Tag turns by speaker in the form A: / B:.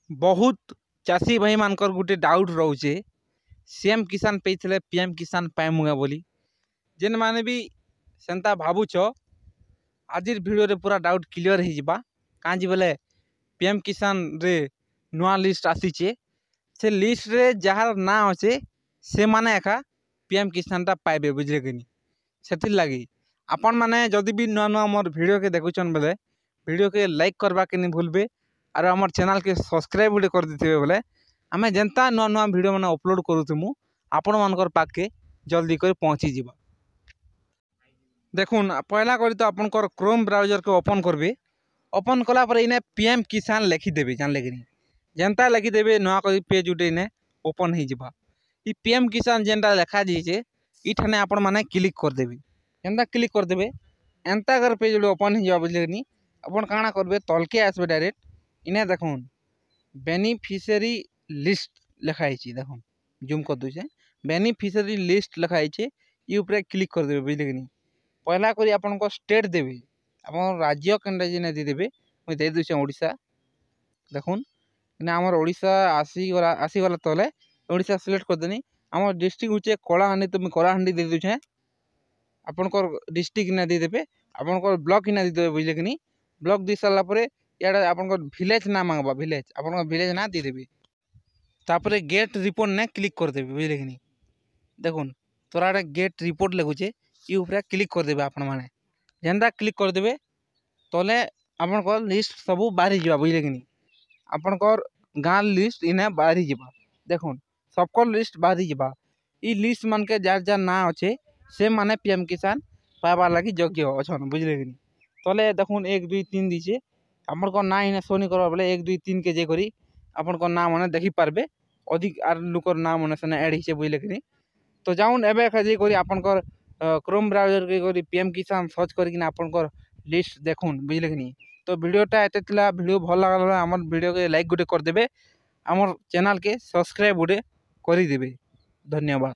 A: बहुत चाषी भाई मानकर गुटे डाउट रोचे सीएम किसान पे पीएम किसान पाइमुगा बोली जेन माने भी सेंता भावुच आज भिडियो पूरा डाउट क्लियर हो जावा कहीं बोले पीएम किसान रे नुआ लिस्ट आसीचे से लिस्ट रे जार ना अच्छे से माने एका पीएम किसान टा पाइबे बुझले कि से लगी आपण मैंने जदि भी नुआ नुआ मोर भिडियो के देखुचन बेले भिडियो के लाइक करवा के नहीं भूलबे और आमर चैनल के सब्सक्राइब गुटे कर देते बोले आम जेनता नुआ नुआ भिडियो मैंने अपलोड करूँ आपण मानकर पाके जल्दी कर पहुँची जावा। देखुन पहला करी तो आपनकर क्रोम ब्राउजर के ओपन करबे ओपन कला पर इने पीएम किसान लिखिदेवे जानले कि जेनता लिखिदेवे नुआ करी पेज उठे इने ओपन हो जावा। ई पीएम किसान जेनटा लिखा जाइए इठाने आपण माने क्लिक करदेवे एंता क्लिक करदेवे एंता अगर पेज उठे ओपन हो जावा बुझले कि अपन काଣା करबे तलके आसबे डायरेक्ट इने देखुन बेनिफिशियरी लिस्ट लिखाई देखुन जूम कर दूचे बेनिफिशियरी लिस्ट लिखाई ये ऊपर क्लिक करदेवे बुझले कि पहला करी आपन को स्टेट देवे अपन राज्य केनटा जेने देदेवे मुई दे दूचे ओडिशा देखुन इने हमर ओडिशा आसीगला तले ओडिशा सिलेक्ट कर देनी हमर डिस्ट्रिक्ट होचे कलाहांडी तो मुई कलाहांडी दे दूचे आपन को डिस्ट्रिक्ट इने दे देबे आपन को ब्लॉक इने दे देबे बुझले कि ब्लॉक दी सारा पर याडा आपन को विलेज ना मांगबा विलेज आपन को विलेज ना दे देबे तापरे गेट रिपोर्ट ने क्लिक कर देबे बुझले कि देखुन तोरा गेट रिपोर्ट लगुचे ये ऊपर क्लिक कर देबे आपण माने जेंदा क्लिक कर देबे तले आपन को लिस्ट सब बाहरी जावा बुझले कि आपन को गाँ लिस्ट इने बाहरी जावा देखुन सबको लिस्ट बाहरी जावा ई लिस्ट मान के जार जार ना अच्छे से माने पीएम किसान पाइबा लगी योग्य अच्छन बुझले कि तले देखुन 1 2 3 दीचे आपन को ना इने सोनी करबा बोले 1 2 3 के जे करी आपन को नाम माने देखि पारबे अधिक आर लुकर नाम माने सने ऐड हिचे बुझले कि तो जाउन एबे जे करी आपन को क्रोम ब्राउजर के करी पीएम किसान सर्च करके आपन को लिस्ट देखुन बुझले कि तो वीडियोटा एते थिला वीडियो भल लागला हमर वीडियो के लाइक गुटे कर देबे हमर चैनल के सब्सक्राइब गुटे करि देबे धन्यवाद।